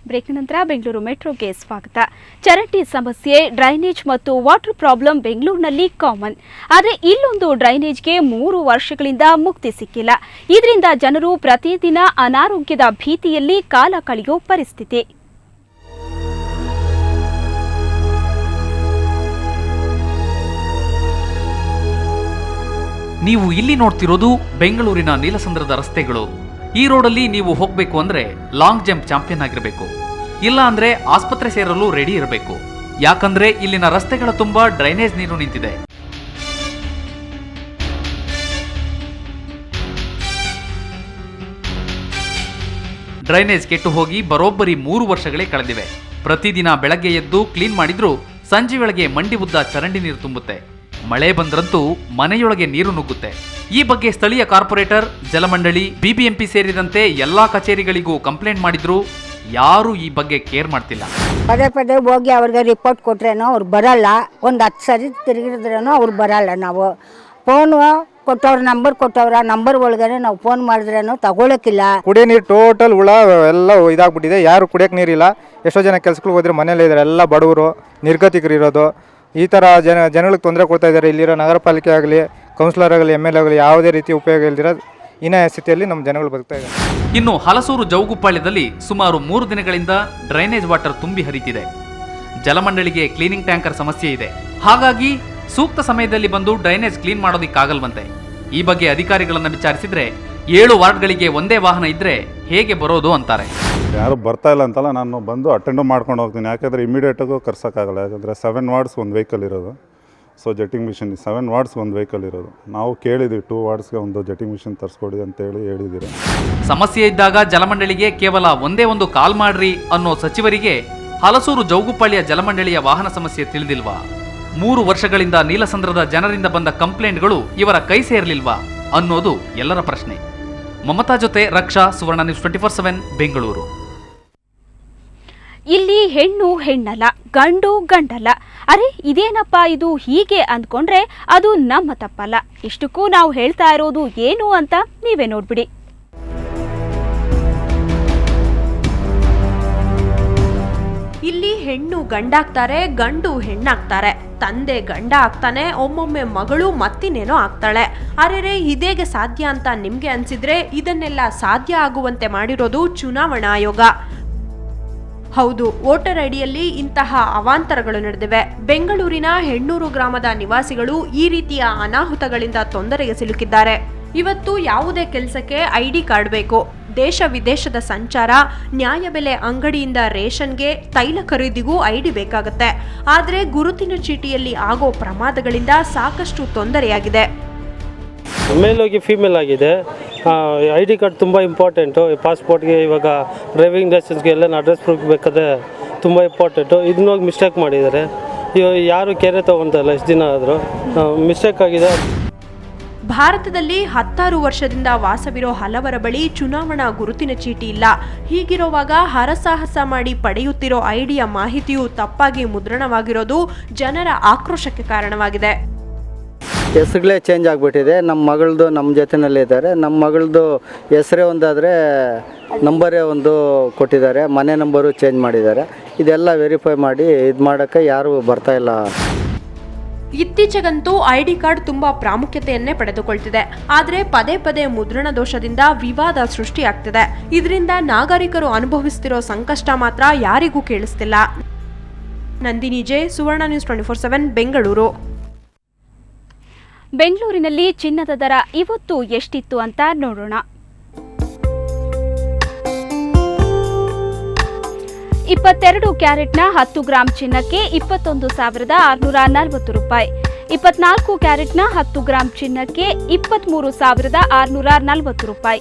Break ನಂತರ ಬೆಂಗಳೂರು ಮೆಟ್ರೋಗೆ ಸ್ವಾಗತ. ಚರಂಡಿ ಸಮಸ್ಯೆ, ಡ್ರೈನೇಜ್ ಮತ್ತು ವಾಟರ್ ಪ್ರಾಬ್ಲಮ್ ಬೆಂಗಳೂರಿನಲ್ಲಿ ಕಾಮನ್. ಆದರೆ ಇಲ್ಲೊಂದು ಡ್ರೈನೇಜ್ಗೆ 3 ವರ್ಷಗಳಿಂದ ಮುಕ್ತಿ ಸಿಕ್ಕಿಲ್ಲ. ಇದರಿಂದ ಜನರು ಪ್ರತಿದಿನ ಅನಾರೋಗ್ಯದ ಭೀತಿಯಲ್ಲಿ ಕಾಲ ಕಳೆಯೋ ಪರಿಸ್ಥಿತಿ. ನೀವು ಇಲ್ಲಿ ನೋಡ್ತಿರೋದು ಬೆಂಗಳೂರಿನ ನೀಲಸಂದ್ರದ ರಸ್ತೆಗಳು. ಈ ರೋಡಲ್ಲಿ ನೀವು ಹೋಗಬೇಕು ಅಂದ್ರೆ ಲಾಂಗ್ ಜಂಪ್ ಚಾಂಪಿಯನ್ ಆಗಿರಬೇಕು, ಇಲ್ಲ ಅಂದ್ರೆ ಆಸ್ಪತ್ರೆ ಸೇರಲು ರೆಡಿ ಇರಬೇಕು. ಯಾಕಂದ್ರೆ ಇಲ್ಲಿನ ರಸ್ತೆಗಳ ತುಂಬಾ ಡ್ರೈನೇಜ್ ನೀರು ನಿಂತಿದೆ. ಡ್ರೈನೇಜ್ ಕೆಟ್ಟು ಹೋಗಿ ಬರೋಬ್ಬರಿ 3 ವರ್ಷಗಳೇ ಕಳೆದಿವೆ. ಪ್ರತಿದಿನ ಬೆಳಗ್ಗೆ ಎದ್ದು ಕ್ಲೀನ್ ಮಾಡಿದ್ರೂ ಸಂಜೆ ವೇಳೆಗೆ ಮಂಡಿ ಉದ್ದ ಚರಂಡಿ ನೀರು ತುಂಬುತ್ತೆ. ಮಳೆ ಬಂದ್ರಂತೂ ಮನೆಯೊಳಗೆ ನೀರು ನುಗ್ಗುತ್ತೆ. ಈ ಬಗ್ಗೆ ಸ್ಥಳೀಯ ಕಾರ್ಪೊರೇಟರ್, ಜಲಮಂಡಳಿ, ಬಿಬಿಎಂಪಿ ಸೇರಿದಂತೆ ಎಲ್ಲಾ ಕಚೇರಿಗಳಿಗೂ ಕಂಪ್ಲೇಂಟ್ ಮಾಡಿದ್ರು ಯಾರು ಈ ಬಗ್ಗೆ ಕೇರ್ ಮಾಡ್ತಿಲ್ಲ. ಪದೇ ಪದೇ ಹೋಗಿ ಅವ್ರಿಗೆ ರಿಪೋರ್ಟ್ ಕೊಟ್ರೇನೋ ಅವ್ರು ಬರಲ್ಲ. ಒಂದು 10 ಸರಿ ತಿರುಗಿದ್ರೇನೋ ಅವ್ರು ಬರಲ್ಲ. ನಾವು ಫೋನು ಕೊಟ್ಟವ್ರ ನಂಬರ್ ಒಳಗಡೆ ನಾವು ಫೋನ್ ಮಾಡಿದ್ರೇನೋ ತಗೊಳಕ್ಕಿಲ್ಲ. ಕುಡಿಯೋ ನೀರು ಟೋಟಲ್ ಹುಳ ಎಲ್ಲ ಇದಾಗ್ಬಿಟ್ಟಿದೆ. ಯಾರು ಕುಡಿಯೋಕೆ ನೀರಿಲ್ಲ. ಎಷ್ಟೋ ಜನ ಕೆಲ್ಸಕ್ಕೆ ಹೋದ್ರೆ ಮನೇಲಿ ಇದ್ದಾರೆ, ಎಲ್ಲ ಬಡವರು ನಿರ್ಗತಿಕರು ಇರೋದು. ಈ ಥರ ಜನಗಳಿಗೆ ತೊಂದರೆ ಕೊಡ್ತಾ ಇದ್ದಾರೆ. ಇಲ್ಲಿರೋ ನಗರ ಪಾಲಿಕೆ ಆಗಲಿ, ಕೌನ್ಸಿಲರ್ ಆಗಲಿ, MLA ಆಗಲಿ ಯಾವುದೇ ರೀತಿ ಉಪಯೋಗ ಇಲ್ದಿರೋ ಹೀನಾಯ ಸ್ಥಿತಿಯಲ್ಲಿ ನಮ್ಮ ಜನಗಳು ಬದುಕ್ತಾ ಇದ್ದಾರೆ. ಇನ್ನು ಹಲಸೂರು ಜೌಗುಪಾಳ್ಯದಲ್ಲಿ ಸುಮಾರು 3 ದಿನಗಳಿಂದ ಡ್ರೈನೇಜ್ ವಾಟರ್ ತುಂಬಿ ಹರಿತಿದೆ. ಜಲಮಂಡಳಿಗೆ ಕ್ಲೀನಿಂಗ್ ಟ್ಯಾಂಕರ್ ಸಮಸ್ಯೆ ಇದೆ. ಹಾಗಾಗಿ ಸೂಕ್ತ ಸಮಯದಲ್ಲಿ ಬಂದು ಡ್ರೈನೇಜ್ ಕ್ಲೀನ್ ಮಾಡೋದಿಕ್ಕಾಗಲ್ವಂತೆ. ಈ ಬಗ್ಗೆ ಅಧಿಕಾರಿಗಳನ್ನ ವಿಚಾರಿಸಿದ್ರೆ 7 ವಾರ್ಡ್ಗಳಿಗೆ ಒಂದೇ ವಾಹನ ಇದ್ರೆ ಹೇಗೆ ಬರೋದು ಅಂತಾರೆ. ಯಾರು ಬರ್ತಾ ಇಲ್ಲ ಅಂತಲ್ಲ, ನಾನು ಬಂದು ಅಟೆಂಡು ಮಾಡ್ಕೊಂಡು ಹೋಗ್ತೀನಿ. ಯಾಕೆಂದರೆ ಇಮಿಡಿಯೇಟಾಗೂ ಕರ್ಸೋಕ್ಕಾಗಲ್ಲ. ಯಾಕಂದರೆ 7 ವಾರ್ಡ್ಸ್ ಒಂದು ವೆಹಿಕಲ್ ಇರೋದು. ಸೊ ಜೆಟ್ಟಿಂಗ್ ಮಿಷಿನ್ 7 ವಾರ್ಡ್ಸ್ ಒಂದು ವೆಹಿಕಲ್ ಇರೋದು. ನಾವು ಕೇಳಿದ್ದೀವಿ 2 ವಾರ್ಡ್ಸ್ಗೆ ಒಂದು ಜೆಟ್ಟಿಂಗ್ ಮಿಷಿನ್ ತರಿಸ್ಕೊಡಿ ಅಂತೇಳಿ ಹೇಳಿದ್ದೀರಿ. ಸಮಸ್ಯೆ ಇದ್ದಾಗ ಜಲಮಂಡಳಿಗೆ ಕೇವಲ ಒಂದೇ ಒಂದು ಕಾಲ್ ಮಾಡ್ರಿ ಅನ್ನೋ ಸಚಿವರಿಗೆ ಹಲಸೂರು ಜೌಗುಪಾಳ್ಯ ಜಲಮಂಡಳಿಯ ವಾಹನ ಸಮಸ್ಯೆ ತಿಳಿದಿಲ್ವಾ? 3 ವರ್ಷಗಳಿಂದ ನೀಲಸಂದ್ರದ ಜನರಿಂದ ಬಂದ ಕಂಪ್ಲೇಂಟ್ಗಳು ಇವರ ಕೈ ಸೇರಲಿಲ್ವಾ ಅನ್ನೋದು ಎಲ್ಲರ ಪ್ರಶ್ನೆ. ಮಮತಾ ಜೊತೆ ರಕ್ಷಾ, ಸುವರ್ಣ ನ್ಯೂಸ್ 24/7 ಬೆಂಗಳೂರು. ಇಲ್ಲಿ ಹೆಣ್ಣು ಹೆಣ್ಣಲ್ಲ, ಗಂಡು ಗಂಡಲ್ಲ. ಅರೆ ಇದೇನಪ್ಪ ಇದು ಹೀಗೆ ಅಂದ್ಕೊಂಡ್ರೆ ಅದು ನಮ್ಮ ತಪ್ಪಲ್ಲ. ಇಷ್ಟಕ್ಕೂ ನಾವು ಹೇಳ್ತಾ ಇರೋದು ಏನು ಅಂತ ನೀವೇ ನೋಡ್ಬಿಡಿ. ಇಲ್ಲಿ ಹೆಣ್ಣು ಗಂಡಾಗ್ತಾರೆ, ಗಂಡು ಹೆಣ್ಣಾಗ್ತಾರೆ. ತಂದೆ ಗಂಡ ಆಗ್ತಾನೆ, ಒಮ್ಮೊಮ್ಮೆ ಮಗಳು ಮತ್ತಿನೇನೋ ಆಗ್ತಾಳೆ. ಅರೆರೆ ಇದೇಗೆ ಸಾಧ್ಯ ಅಂತ ನಿಮ್ಗೆ ಅನ್ಸಿದ್ರೆ ಇದನ್ನೆಲ್ಲ ಸಾಧ್ಯ ಆಗುವಂತೆ ಮಾಡಿರೋದು ಚುನಾವಣಾ ಆಯೋಗ. ಹೌದು, ವೋಟರ್ ಐಡಿಯಲ್ಲಿ ಇಂತಹ ಅವಾಂತರಗಳು ನಡೆದಿವೆ. ಬೆಂಗಳೂರಿನ ಹೆಣ್ಣೂರು ಗ್ರಾಮದ ನಿವಾಸಿಗಳು ಈ ರೀತಿಯ ಅನಾಹುತಗಳಿಂದ ತೊಂದರೆಗೆ ಸಿಲುಕಿದ್ದಾರೆ. ಇವತ್ತು ಯಾವುದೇ ಕೆಲಸಕ್ಕೆ ID ಕಾರ್ಡ್ ಬೇಕು. ದೇಶ ವಿದೇಶದ ಸಂಚಾರ, ನ್ಯಾಯಬೆಲೆ ಅಂಗಡಿಯಿಂದ ರೇಷನ್ಗೆ, ತೈಲ ಖರೀದಿಗೂ ID ಬೇಕಾಗುತ್ತೆ. ಆದರೆ ಗುರುತಿನ ಚೀಟಿಯಲ್ಲಿ ಆಗೋ ಪ್ರಮಾದಗಳಿಂದ ಸಾಕಷ್ಟು ತೊಂದರೆಯಾಗಿದೆ. ಮೇಲ್ ಹೋಗಿ ಫೀಮೇಲ್ ಆಗಿದೆ. ID ಕಾರ್ಡ್ ತುಂಬ ಇಂಪಾರ್ಟೆಂಟು. ಪಾಸ್ಪೋರ್ಟ್ಗೆ, ಇವಾಗ ಡ್ರೈವಿಂಗ್ ಲೈಸೆನ್ಸ್ಗೆ ಎಲ್ಲ ಅಡ್ರೆಸ್ ಪ್ರೂಫ್ ಬೇಕಾದ್ರೆ ತುಂಬ ಇಂಪಾರ್ಟೆಂಟು. ಇದನ್ನ ಹೋಗಿ ಮಿಸ್ಟೇಕ್ ಮಾಡಿದ್ದಾರೆ. ಯಾರು ಕೇರೆ ತೊಗೊಳ್ತಾಯಿಲ್ಲ. ಎಷ್ಟು ದಿನ ಆದರೂ ಮಿಸ್ಟೇಕ್ ಆಗಿದೆ. ಭಾರತದಲ್ಲಿ 16 ವರ್ಷದಿಂದ ವಾಸವಿರೋ ಹಲವರ ಬಳಿ ಚುನಾವಣಾ ಗುರುತಿನ ಚೀಟಿ ಇಲ್ಲ. ಹೀಗಿರುವಾಗ ಹರಸಾಹಸ ಮಾಡಿ ಪಡೆಯುತ್ತಿರೋ ಐಡಿಯ ಮಾಹಿತಿಯು ತಪ್ಪಾಗಿ ಮುದ್ರಣವಾಗಿರೋದು ಜನರ ಆಕ್ರೋಶಕ್ಕೆ ಕಾರಣವಾಗಿದೆ. ಹೆಸರುಗಳೇ ಚೇಂಜ್ ಆಗಿಬಿಟ್ಟಿದೆ. ನಮ್ಮ ಮಗಳದು ನಮ್ಮ ಜೊತೆಯಲ್ಲೇ ಇದ್ದಾರೆ. ನಮ್ಮ ಮಗಳದು ಹೆಸರೇ ಒಂದಾದರೆ ನಂಬರೇ ಒಂದು ಕೊಟ್ಟಿದ್ದಾರೆ. ಮನೆ ನಂಬರು ಚೇಂಜ್ ಮಾಡಿದ್ದಾರೆ. ಇದೆಲ್ಲ ವೆರಿಫೈ ಮಾಡಿ ಇದು ಮಾಡೋಕ್ಕೆ ಯಾರೂ ಬರ್ತಾಯಿಲ್ಲ. ಇತ್ತೀಚೆಗಂತೂ ID ಕಾರ್ಡ್ ತುಂಬಾ ಪ್ರಾಮುಖ್ಯತೆಯನ್ನೇ ಪಡೆದುಕೊಳ್ತಿದೆ. ಆದರೆ ಪದೇ ಪದೇ ಮುದ್ರಣ ದೋಷದಿಂದ ವಿವಾದ ಸೃಷ್ಟಿಯಾಗ್ತಿದೆ. ಇದರಿಂದ ನಾಗರಿಕರು ಅನುಭವಿಸುತ್ತಿರೋ ಸಂಕಷ್ಟ ಮಾತ್ರ ಯಾರಿಗೂ ಕೇಳಿಸ್ತಿಲ್ಲ. ನಂದಿನಿ ಜೆ, ಸುವರ್ಣ ನ್ಯೂಸ್ 24/7 ಬೆಂಗಳೂರು. ಬೆಂಗಳೂರಿನಲ್ಲಿ ಚಿನ್ನದ ದರ ಇವತ್ತು ಎಷ್ಟಿತ್ತು ಅಂತ ನೋಡೋಣ. 22 ಕ್ಯಾರೆಟ್ನ 10 ಗ್ರಾಂ ಚಿನ್ನಕ್ಕೆ 21,640 ರೂಪಾಯಿ. 24 ಕ್ಯಾರೆಟ್ನ 10 ಗ್ರಾಂ ಚಿನ್ನಕ್ಕೆ 23,640 ರೂಪಾಯಿ.